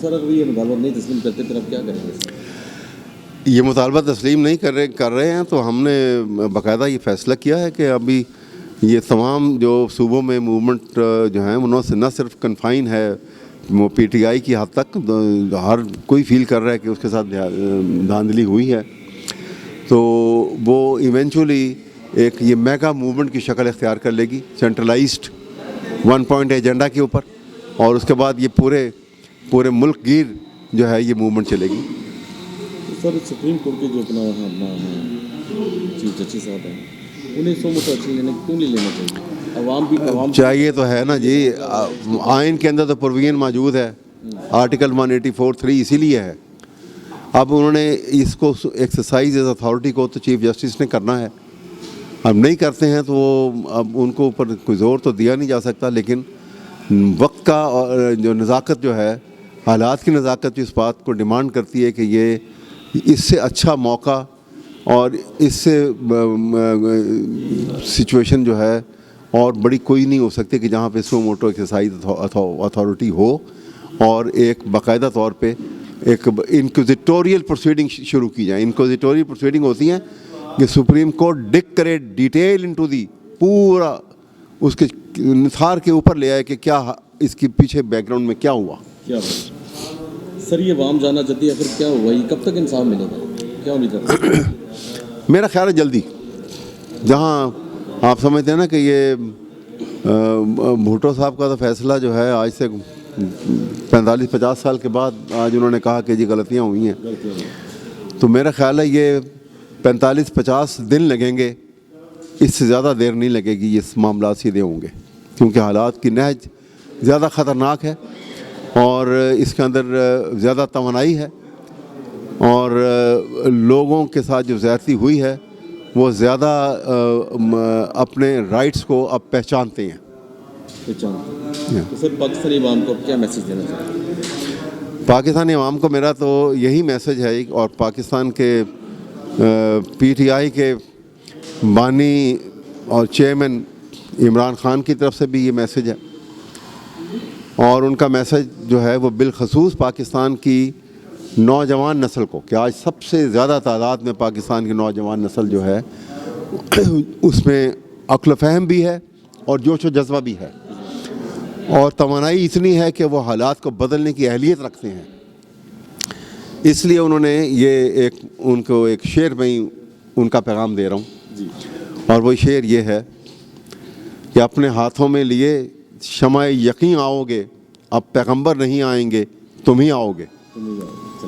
سر اگر یہ مطالبہ نہیں تسلیم کرتے پھر آپ کیا کریں گے؟ یہ مطالبہ تسلیم نہیں کر رہے ہیں تو ہم نے باقاعدہ یہ فیصلہ کیا ہے کہ ابھی یہ تمام جو صوبوں میں موومنٹ جو ہیں انہوں سے نہ صرف کنفائن ہے پی ٹی آئی کی حد تک، ہر کوئی فیل کر رہا ہے کہ اس کے ساتھ دھاندلی ہوئی ہے، تو وہ ایونچولی ایک یہ میگا موومنٹ کی شکل اختیار کر لے گی سینٹرلائزڈ 1 پوائنٹ ایجنڈا کے اوپر، اور اس کے بعد یہ پورے ملک گیر جو ہے یہ موومنٹ چلے گی۔ سر سپریم کورٹ کے جو اپنا چیف جسٹس صاحب ہیں انہیں سو موٹو ایکشن کیوں نہیں لینا چاہیے؟ عوام چاہیے تو ہے نا جی، آئین کے اندر تو پروویژن موجود ہے، آرٹیکل 184(3) اسی لیے ہے۔ اب انہوں نے اس کو ایکسرسائز ایز اتھارٹی کو تو چیف جسٹس نے کرنا ہے، اب نہیں کرتے ہیں تو اب ان کو اوپر کوئی زور تو دیا نہیں جا سکتا، لیکن وقت کا جو نزاکت جو ہے، حالات کی نزاکت جو اس بات کو ڈیمانڈ کرتی ہے کہ یہ اس سے اچھا موقع اور اس سے سچویشن جو ہے اور بڑی کوئی نہیں ہو سکتی کہ جہاں پہ سو موٹو ایکسرسائز اتھارٹی ہو اور ایک باقاعدہ طور پہ ایک انکوزیٹوریل پروسیڈنگ شروع کی جائے۔ انکوزیٹوریل پروسیڈنگ ہوتی ہیں کہ سپریم کورٹ ڈگ کرے ڈیٹیل انٹو دی پورا اس کے نثار کے اوپر لے آئے کہ کیا اس کے پیچھے بیک گراؤنڈ میں کیا ہوا۔ سر یہ عوام جاننا چاہتی ہے آخر کیا ہوا، یہ کب تک انصاف ملے گا، کیا امید ہے؟ میرا خیال ہے جلدی، جہاں آپ سمجھتے ہیں نا کہ یہ بھٹو صاحب کا تو فیصلہ جو ہے آج سے 45-50 سال کے بعد آج انہوں نے کہا کہ جی غلطیاں ہوئی ہیں، تو میرا خیال ہے یہ 45-50 دن لگیں گے، اس سے زیادہ دیر نہیں لگے گی، یہ معاملات سیدھے ہوں گے، کیونکہ حالات کی نہج زیادہ خطرناک ہے اور اس کے اندر زیادہ توانائی ہے، اور لوگوں کے ساتھ جو زیادتی ہوئی ہے وہ زیادہ اپنے رائٹس کو اب پہچانتے ہیں۔ تو سر پاکستانی عوام کو کیا میسج دینا چاہتے ہیں؟ پاکستانی عوام کو میرا تو یہی میسج ہے، اور پاکستان کے پی ٹی آئی کے بانی اور چیئرمین عمران خان کی طرف سے بھی یہ میسج ہے، اور ان کا میسج جو ہے وہ بالخصوص پاکستان کی نوجوان نسل کو، کہ آج سب سے زیادہ تعداد میں پاکستان کی نوجوان نسل جو ہے اس میں عقل و فہم بھی ہے اور جوش و جذبہ بھی ہے، اور توانائی اتنی ہے کہ وہ حالات کو بدلنے کی اہلیت رکھتے ہیں۔ اس لیے انہوں نے یہ ان کو ایک شعر میں ہی ان کا پیغام دے رہا ہوں، اور وہ شعر یہ ہے کہ اپنے ہاتھوں میں لیے شمع یقین آؤ گے، اب پیغمبر نہیں آئیں گے، تم ہی آؤ گے۔